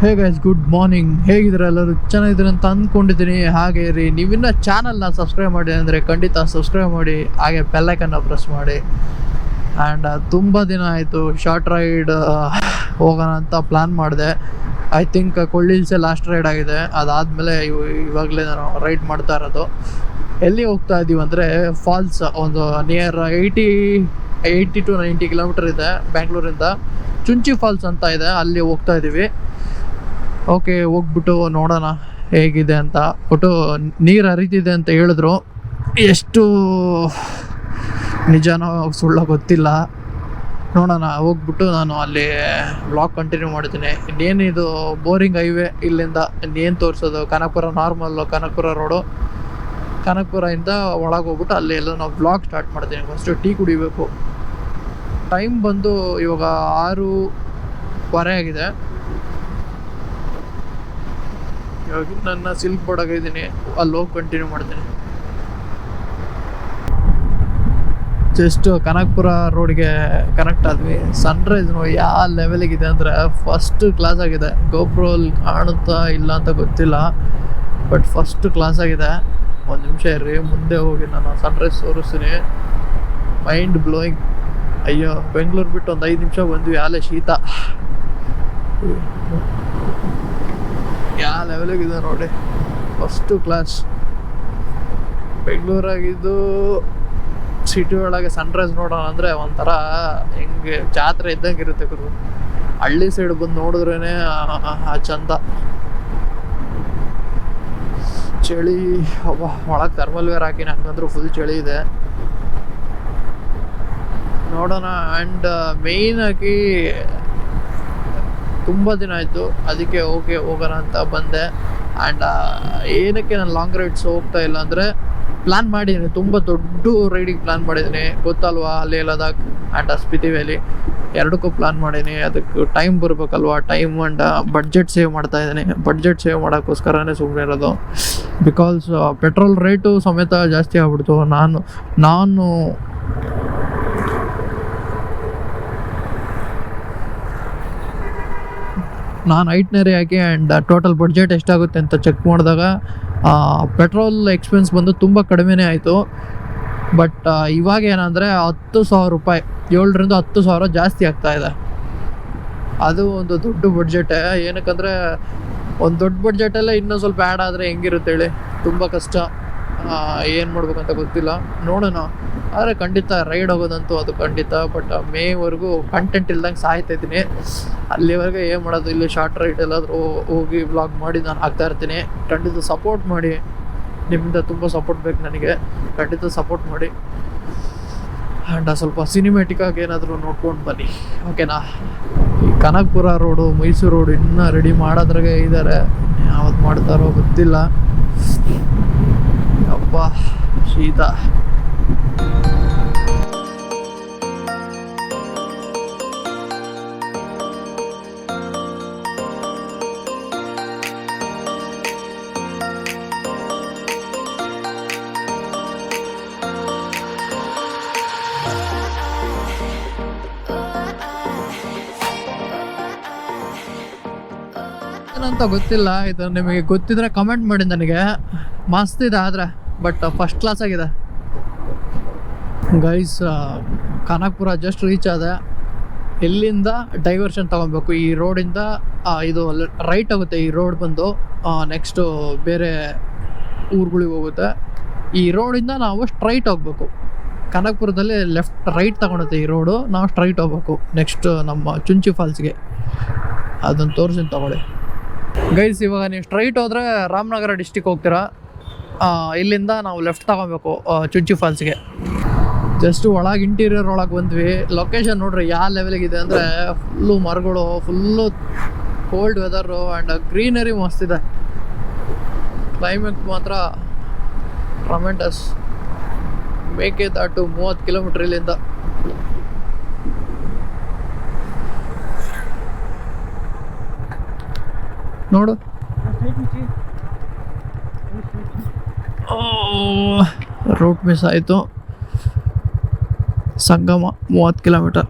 ಹೇ guys, good morning. ಹೇಗಿದ್ರೆ ಎಲ್ಲರೂ ಚೆನ್ನಾಗಿದ್ದೀರ ಅಂತ ಅಂದ್ಕೊಂಡಿದ್ದೀನಿ. ಹಾಗೆ ರೀ, ನೀವಿನ್ನ ಚಾನಲ್ನ ಸಬ್ಸ್ಕ್ರೈಬ್ ಮಾಡಿ ಅಂದರೆ ಖಂಡಿತ ಸಬ್ಸ್ಕ್ರೈಬ್ ಮಾಡಿ, ಹಾಗೆ ಬೆಲ್ಲೈಕನ್ನ ಪ್ರೆಸ್ ಮಾಡಿ. ಆ್ಯಂಡ್ ತುಂಬ ದಿನ ಆಯಿತು ಶಾರ್ಟ್ ರೈಡ್ ಹೋಗೋಣ ಅಂತ ಪ್ಲ್ಯಾನ್ ಮಾಡಿದೆ. ಐ ಥಿಂಕ್ ಕೊಳ್ಳಿಲ್ಸೆ ಲಾಸ್ಟ್ ರೈಡ್ ಆಗಿದೆ. ಅದಾದಮೇಲೆ ಇವಾಗಲೇ ನಾನು ರೈಡ್ ಮಾಡ್ತಾ ಇರೋದು. ಎಲ್ಲಿ ಹೋಗ್ತಾ ಇದ್ದೀವಿ ಅಂದರೆ ಫಾಲ್ಸ್, ಒಂದು ನಿಯರ್ 80 to 90 ಕಿಲೋಮೀಟರ್ ಇದೆ ಬ್ಯಾಂಗ್ಳೂರಿಂದ. ಚುಂಚಿ ಫಾಲ್ಸ್ ಅಂತ ಇದೆ, ಅಲ್ಲಿ ಹೋಗ್ತಾ ಇದ್ದೀವಿ. ಓಕೆ, ಹೋಗ್ಬಿಟ್ಟು ನೋಡೋಣ ಹೇಗಿದೆ ಅಂತ. ಒಟ್ಟು ನೀರು ಹರಿತಿದೆ ಅಂತ ಹೇಳಿದ್ರು, ಎಷ್ಟು ನಿಜನೋ ಸುಳ್ಳ ಗೊತ್ತಿಲ್ಲ. ನೋಡೋಣ, ಹೋಗ್ಬಿಟ್ಟು ನಾನು ಅಲ್ಲಿ ವ್ಲಾಗ್ ಕಂಟಿನ್ಯೂ ಮಾಡ್ತೀನಿ. ಇನ್ನೇನಿದು ಬೋರಿಂಗ್ ಹೈವೇ, ಇಲ್ಲಿಂದ ಇನ್ನೇನು ತೋರಿಸೋದು. Kanakapura normal, Kanakapura road. ಕನಕಪುರದಿಂದ ಒಳಗೆ ಹೋಗ್ಬಿಟ್ಟು ಅಲ್ಲಿ ಎಲ್ಲ ನಾವು ವ್ಲಾಗ್ ಸ್ಟಾರ್ಟ್ ಮಾಡ್ತೀನಿ. ಫಸ್ಟು ಟೀ ಕುಡಿಬೇಕು. ಟೈಮ್ ಬಂದು ಇವಾಗ 6:15 ಆಗಿದೆ. ಇವಾಗ ನನ್ನ ಸಿಲ್ಕ್ ಬೋರ್ಡಾಗ ಇದ್ದೀನಿ, ಅಲ್ಲಿ ಹೋಗಿ ಕಂಟಿನ್ಯೂ ಮಾಡ್ತೀನಿ. ಜಸ್ಟ್ ಕನಕಪುರ ರೋಡ್ಗೆ ಕನೆಕ್ಟ್ ಆದ್ವಿ. ಸನ್ರೈಸ್ ಯಾವ ಲೆವೆಲಿಗಿದೆ ಅಂದರೆ ಫಸ್ಟ್ ಕ್ಲಾಸ್ ಆಗಿದೆ. ಗೋಪ್ರೋಲ್ ಕಾಣುತ್ತಾ ಇಲ್ಲ ಅಂತ ಗೊತ್ತಿಲ್ಲ, ಬಟ್ ಫಸ್ಟ್ ಕ್ಲಾಸ್ ಆಗಿದೆ. ಒಂದು ನಿಮಿಷ ಇರ್ರಿ, ಮುಂದೆ ಹೋಗಿ ನಾನು ಸನ್ರೈಸ್ ತೋರಿಸ್ತೀನಿ. Mind blowing. ಅಯ್ಯೋ, ಬೆಂಗಳೂರು ಬಿಟ್ಟು ಒಂದು 5 ನಿಮಿಷ ಬಂದ್ವಿ, ಆಲೆ ಶೀತ ಯಾವ ಲೆವೆಲಿಗಿದೆ ನೋಡಿ. First class. ಬೆಂಗಳೂರಾಗಿದ್ದು ಸಿಟಿ ಒಳಗೆ ಸನ್ರೈಸ್ ನೋಡೋಣ ಅಂದರೆ ಒಂಥರ ಹೆಂಗೆ ಜಾತ್ರೆ ಇದ್ದಂಗೆ ಇರುತ್ತೆ ಗುರು. ಹಳ್ಳಿ ಸೈಡ್ ಬಂದು ನೋಡಿದ್ರೇ ಆ ಚಂದ. ಚಳಿ, ಒಳಗೆ ಥರ್ಮಲ್ ವೇರ್ ಹಾಕಿ ನನಗಂದ್ರೂ ಫುಲ್ ಚಳಿ ಇದೆ. ನೋಡೋಣ. ಆ್ಯಂಡ್ ಮೇಯ್ನಾಗಿ ತುಂಬ ದಿನ ಆಯಿತು, ಅದಕ್ಕೆ ಓಕೆ ಹೋಗೋಣ ಅಂತ ಬಂದೆ. ಆ್ಯಂಡ್ ಏನಕ್ಕೆ ನಾನು ಲಾಂಗ್ ರೈಡ್ಸ್ ಹೋಗ್ತಾ ಇಲ್ಲ ಅಂದರೆ, ಪ್ಲ್ಯಾನ್ ಮಾಡಿದ್ದೀನಿ, ತುಂಬ ದೊಡ್ಡ ರೈಡಿಗೆ ಪ್ಲ್ಯಾನ್ ಮಾಡಿದ್ದೀನಿ, ಗೊತ್ತಲ್ವಾ. ಅಲ್ಲಿ ಲದಾಖ್ ಆ್ಯಂಡ್ ಸ್ಪಿತಿ ವ್ಯಾಲಿ ಎರಡಕ್ಕೂ ಪ್ಲ್ಯಾನ್ ಮಾಡೀನಿ. ಅದಕ್ಕೆ ಟೈಮ್ ಬರಬೇಕಲ್ವಾ. ಟೈಮ್ ಆ್ಯಂಡ್ ಬಡ್ಜೆಟ್ ಸೇವ್ ಮಾಡ್ತಾ ಇದ್ದೀನಿ. ಬಡ್ಜೆಟ್ ಸೇವ್ ಮಾಡೋಕ್ಕೋಸ್ಕರನೇ ಸುಮ್ಮನೆ ಇರೋದು. ಬಿಕಾಸ್ ಪೆಟ್ರೋಲ್ ರೇಟು ಸಮೇತ ಜಾಸ್ತಿ ಆಗ್ಬಿಡ್ತು. ನಾನು ಐಟ್ನರಿ ಹಾಕಿ ಆ್ಯಂಡ್ ಟೋಟಲ್ ಬಡ್ಜೆಟ್ ಎಷ್ಟಾಗುತ್ತೆ ಅಂತ ಚೆಕ್ ಮಾಡಿದಾಗ ಪೆಟ್ರೋಲ್ ಎಕ್ಸ್ಪೆನ್ಸ್ ಬಂದು ತುಂಬ ಕಡಿಮೆನೇ ಆಯಿತು. ಬಟ್ ಇವಾಗ ಏನಂದರೆ 10,000 ರೂಪಾಯಿ, 7,000 to 10,000 ಜಾಸ್ತಿ ಆಗ್ತಾಯಿದೆ. ಅದು ಒಂದು ದೊಡ್ಡ ಬಡ್ಜೆಟೇ. ಏನಕ್ಕಂದರೆ ಒಂದು ದೊಡ್ಡ ಬಡ್ಜೆಟಲ್ಲೇ ಇನ್ನೂ ಸ್ವಲ್ಪ ಆ್ಯಡ್ ಆದರೆ ಹೆಂಗಿರುತ್ತೆ ಹೇಳಿ. ತುಂಬ ಕಷ್ಟ. ಏನು ಮಾಡ್ಬೇಕಂತ ಗೊತ್ತಿಲ್ಲ. ನೋಡೋಣ. ಆದರೆ ಖಂಡಿತ ರೈಡ್ ಹೋಗೋದಂತೂ ಅದು ಖಂಡಿತ. ಬಟ್ ಮೇವರೆಗೂ ಕಂಟೆಂಟ್ ಇಲ್ದಂಗೆ ಸಾಯ್ತಾಯಿದ್ದೀನಿ. ಅಲ್ಲಿವರೆಗೆ ಏನು ಮಾಡೋದು, ಇಲ್ಲಿ ಶಾರ್ಟ್ ರೈಡ್ ಎಲ್ಲಾದರೂ ಹೋಗಿ ವ್ಲಾಗ್ ಮಾಡಿ ನಾನು ಹಾಕ್ತಾ ಇರ್ತೀನಿ. ಖಂಡಿತ ಸಪೋರ್ಟ್ ಮಾಡಿ. ನಿಮ್ಮಿಂದ ತುಂಬ ಸಪೋರ್ಟ್ ಬೇಕು ನನಗೆ. ಖಂಡಿತ ಸಪೋರ್ಟ್ ಮಾಡಿ. ಆ್ಯಂಡ್ ಸ್ವಲ್ಪ ಸಿನಿಮ್ಯಾಟಿಕ್ಕಾಗಿ ಏನಾದರೂ ನೋಡ್ಕೊಂಡು ಬನ್ನಿ, ಓಕೆನಾ. ಈ ಕನಕಪುರ ರೋಡು, ಮೈಸೂರು ರೋಡು ಇನ್ನೂ ರೆಡಿ ಮಾಡೋದ್ರಾಗೆ ಇದ್ದಾರೆ. ಯಾವತ್ತು ಮಾಡ್ತಾರೋ ಗೊತ್ತಿಲ್ಲ. ಅಪ್ಪ ಶೀತ. ಏನಂತ ಗೊತ್ತಿಲ್ಲ. ಇದು ನಿಮಗೆ ಗೊತ್ತಿದ್ರೆ ಕಮೆಂಟ್ ಮಾಡಿ ನನಗೆ. ಮಸ್ತ್ ಇದೆ ಆದರೆ, ಬಟ್ ಫಸ್ಟ್ ಕ್ಲಾಸ್ ಆಗಿದೆ ಗೈಸ್. ಕನಕಪುರ ಜಸ್ಟ್ ರೀಚ್ ಆದೆ. ಇಲ್ಲಿಂದ ಡೈವರ್ಷನ್ ತೊಗೊಬೇಕು. ಈ ರೋಡಿಂದ ಇದು ರೈಟ್ ಆಗುತ್ತೆ. ಈ ರೋಡ್ ಬಂದು ನೆಕ್ಸ್ಟು ಬೇರೆ ಊರುಗಳಿಗೆ ಹೋಗುತ್ತೆ. ಈ ರೋಡಿಂದ ನಾವು ಸ್ಟ್ರೈಟ್ ಹೋಗ್ಬೇಕು. ಕನಕಪುರದಲ್ಲಿ ರೈಟ್ ತಗೊಳುತ್ತೆ ಈ ರೋಡು. ನಾವು ಸ್ಟ್ರೈಟ್ ಹೋಗ್ಬೇಕು ನೆಕ್ಸ್ಟ್ ನಮ್ಮ ಚುಂಚಿ ಫಾಲ್ಸ್ಗೆ. ಅದನ್ನು ತೋರಿಸಿ ತಗೊಳ್ಳಿ ಗೈಸ್. ಇವಾಗ ನೀವು ಸ್ಟ್ರೈಟ್ ಹೋದರೆ ರಾಮನಗರ ಡಿಸ್ಟಿಕ್ ಹೋಗ್ತೀರಾ. ಇಲ್ಲಿಂದ ನಾವು ಲೆಫ್ಟ್ ತಗೊಬೇಕು ಚುಂಚಿ ಫಾಲ್ಸ್ಗೆ. ಜಸ್ಟ್ ಒಳಗೆ ಇಂಟೀರಿಯರ್ ಒಳಗೆ ಬಂದ್ವಿ. ಲೊಕೇಶನ್ ನೋಡ್ರಿ ಯಾವ ಲೆವೆಲಿಗಿದೆ ಅಂದರೆ, ಫುಲ್ಲು ಮರಗಳು, full cold weather and greenery ಮಸ್ತಿದೆ. ಕ್ಲೈಮೇಟ್ ಮಾತ್ರ ರೊಮ್ಯಾಂಟಸ್. ಮೇಕೆದಾಟು 30 ಕಿಲೋಮೀಟ್ರ್ ಇಲ್ಲಿಂದ. ನೋಡು, ರೂಟ್ ಮಿಸ್ ಆಯಿತು. ಸಂಗಮ 30 ಕಿಲೋಮೀಟರ್.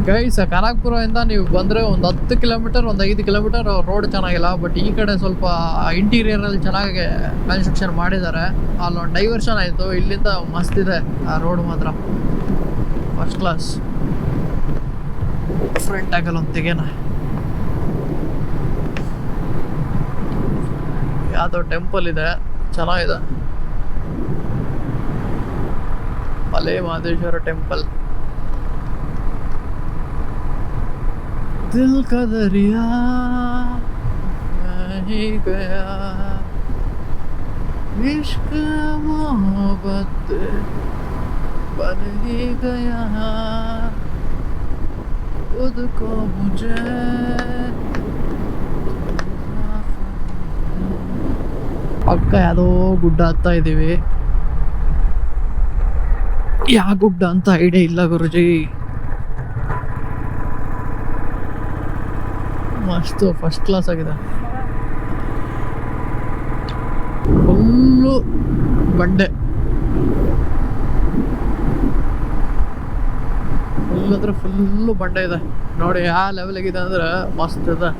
ಗೈಸ್ ಕನಕಪುರದಿಂದ ನೀವು ಬಂದರೆ ಒಂದು 10 ಕಿಲೋಮೀಟರ್ ಒಂದು 5 ಕಿಲೋಮೀಟರ್ ರೋಡ್ ಚೆನ್ನಾಗಿಲ್ಲ. ಬಟ್ ಈ ಕಡೆ ಸ್ವಲ್ಪ ಇಂಟೀರಿಯರಲ್ಲಿ ಚೆನ್ನಾಗಿ ಕನ್ಸ್ಟ್ರಕ್ಷನ್ ಮಾಡಿದ್ದಾರೆ. ಅಲ್ಲೊಂದು ಡೈವರ್ಷನ್ ಆಯಿತು. ಇಲ್ಲಿಂದ ಮಸ್ತ್ ಇದೆ ಆ ರೋಡ್ ಮಾತ್ರ, ಫಸ್ಟ್ ಕ್ಲಾಸ್. ಫ್ರಂಟ್ ಆಗಲ್ಲ ಒಂದು ತೆಗೆನ ಯಾವುದೋ ಟೆಂಪಲ್ ಇದೆ, ಚೆನ್ನಾಗಿದೆ. ಮಲೆ ಮಹದೇಶ್ವರ ಟೆಂಪಲ್. दिल का दरिया नहीं गया, इश्क मोहब्बत बन ही गया, खुद को मुझे ಪಕ್ಕ ಯಾವುದೋ ಗುಡ್ಡ ಹತ್ತಾ ಇದ್ದೀವಿ. ಯಾವ ಗುಡ್ಡ ಅಂತ ಐಡಿಯಾ ಇಲ್ಲ ಗುರುಜಿ. ಮಸ್ತು ಫಸ್ಟ್ ಕ್ಲಾಸ್ ಆಗಿದೆ. ಫುಲ್ಲು ಬಂಡೆ, ಫುಲ್ ಅಂದರೆ ಫುಲ್ಲು ಬಂಡೆ ಇದೆ ನೋಡಿ. ಯಾವ ಲೆವೆಲ್ಗಿದೆ ಅಂದರೆ ಮಸ್ತ್ ಇದೆ.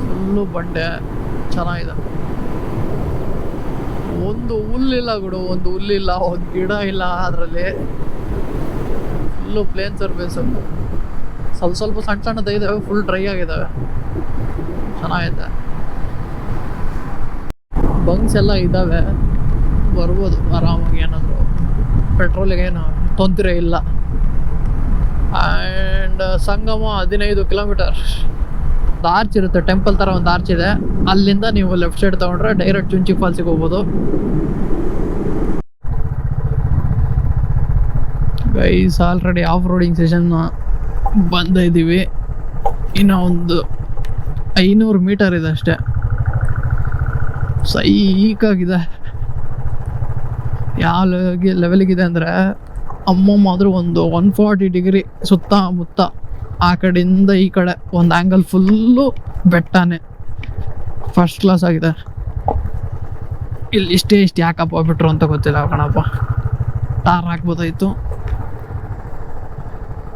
ಫುಲ್ಲು ಬಂಡೆ, ಚೆನ್ನಾಗಿದೆ. ಒಂದು ಹುಲ್ಲಿಲ್ಲ ಗುಡು, ಒಂದು ಹುಲ್ಲಿಲ್ಲ, ಒಂದು ಗಿಡ ಇಲ್ಲ ಅದರಲ್ಲಿ. Full plain surface. ಸ್ವಲ್ಪ ಸ್ವಲ್ಪ ಸಣ್ಣ ಸಣ್ಣದ ಇದಾವೆ, ಫುಲ್ ಡ್ರೈ ಆಗಿದ್ದಾವೆ. ಚೆನ್ನಾಗಿದೆ. ಬಂಕ್ಸ್ ಎಲ್ಲ ಇದ್ದಾವೆ, ಬರ್ಬೋದು ಆರಾಮಾಗಿ. ಏನಾದರೂ ಪೆಟ್ರೋಲಿಗೆ ಏನು ತೊಂದರೆ ಇಲ್ಲ. And Sangama 15 kilometre. ಒಂದು ಆರ್ಚ್ ಇರುತ್ತೆ, ಟೆಂಪಲ್ ಥರ ಒಂದು ಆರ್ಚ್ ಇದೆ. ಅಲ್ಲಿಂದ ನೀವು ಲೆಫ್ಟ್ ಸೈಡ್ ತೊಗೊಂಡ್ರೆ ಡೈರೆಕ್ಟ್ ಚುಂಚಿ ಫಾಲ್ಸಿಗೆ ಹೋಗ್ಬೋದು. Guys already off roading session ಬಂದಿದ್ದೀವಿ. ಇನ್ನು ಒಂದು 500 ಮೀಟರ್ ಇದೆ ಅಷ್ಟೇ. ಸೈಕಾಗಿದೆ. ಯಾವ ಲೆವೆಲ್ಗಿದೆ ಅಂದರೆ ಅಮ್ಮಮ್ಮಾದರೂ ಒಂದು 140 ಡಿಗ್ರಿ ಸುತ್ತಮುತ್ತ, ಆ ಕಡೆಯಿಂದ ಈ ಕಡೆ ಒಂದು ಆ್ಯಂಗಲ್ ಫುಲ್ಲು ಬೆಟ್ಟನೇ. ಫಸ್ಟ್ ಕ್ಲಾಸ್ ಆಗಿದೆ. ಇಲ್ಲಿ ಇಷ್ಟು ಯಾಕಪ್ಪ ಬಿಟ್ರು ಅಂತ ಗೊತ್ತಿಲ್ಲ ಕಣಪ್ಪ. ಟಾರ್ ಹಾಕ್ಬೋದಾಯಿತು.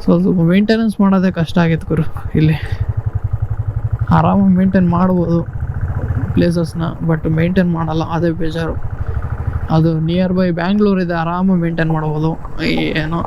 ಸ್ವಲ್ಪ ಮೇಂಟೆನೆನ್ಸ್ ಮಾಡೋದೇ ಕಷ್ಟ ಆಗಿತ್ತು ಗುರು. ಇಲ್ಲಿ ಆರಾಮಾಗಿ ಮೇಂಟೈನ್ ಮಾಡ್ಬೋದು ಪ್ಲೇಸಸ್ನ, ಬಟ್ ಮೇಂಟೈನ್ ಮಾಡಲ್ಲ, ಅದೇ ಬೇಜಾರು. ಅದು ನಿಯರ್ ಬೈ ಬ್ಯಾಂಗ್ಳೂರ್ ಇದೆ, ಆರಾಮಾಗಿ ಮೇಂಟೈನ್ ಮಾಡ್ಬೋದು. ಏನೋ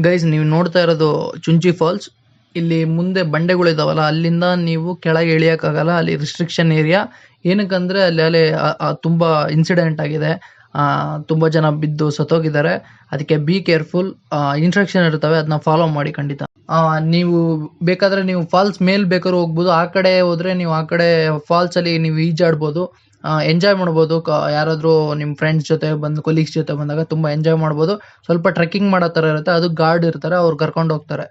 ಗೈಸ್, ನೀವು ನೋಡ್ತಾ ಇರೋದು ಚುಂಚಿ ಫಾಲ್ಸ್. ಇಲ್ಲಿ ಮುಂದೆ ಬಂಡೆಗಳಿದಾವಲ್ಲ, ಅಲ್ಲಿಂದ ನೀವು ಕೆಳಗೆ ಇಳಿಯೋಕ್ಕಾಗಲ್ಲ. ಅಲ್ಲಿ ರಿಸ್ಟ್ರಿಕ್ಷನ್ ಏರಿಯಾ. ಏನಕ್ಕಂದರೆ ಅಲ್ಲಿ ತುಂಬ ಇನ್ಸಿಡೆಂಟ್ ಆಗಿದೆ. ತುಂಬ ಜನ ಬಿದ್ದು ಸತ್ತೋಗಿದ್ದಾರೆ. ಅದಕ್ಕೆ ಬಿ ಕೇರ್ಫುಲ್. ಇನ್ಸ್ಟ್ರಕ್ಷನ್ ಇರ್ತವೆ, ಅದನ್ನ ಫಾಲೋ ಮಾಡಿ ಖಂಡಿತ. ನೀವು ಬೇಕಾದರೆ ನೀವು ಫಾಲ್ಸ್ ಮೇಲೆ ಬೇಕಾದ್ರೂ ಹೋಗ್ಬೋದು. ಆ ಕಡೆ ಹೋದರೆ ನೀವು ಆ ಕಡೆ ಫಾಲ್ಸಲ್ಲಿ ನೀವು ಈಜಾಡ್ಬೋದು, ಎಂಜಾಯ್ ಮಾಡ್ಬೋದು. ಯಾರಾದರೂ ನಿಮ್ಮ ಫ್ರೆಂಡ್ಸ್ ಜೊತೆ ಬಂದು, ಕೊಲೀಗ್ಸ್ ಜೊತೆ ಬಂದಾಗ ತುಂಬ ಎಂಜಾಯ್ ಮಾಡ್ಬೋದು. ಸ್ವಲ್ಪ ಟ್ರೆಕ್ಕಿಂಗ್ ಮಾಡೋ ಥರ ಇರುತ್ತೆ. ಅದು ಗಾರ್ಡ್ ಇರ್ತಾರೆ, ಅವ್ರು ಕರ್ಕೊಂಡು ಹೋಗ್ತಾರೆ.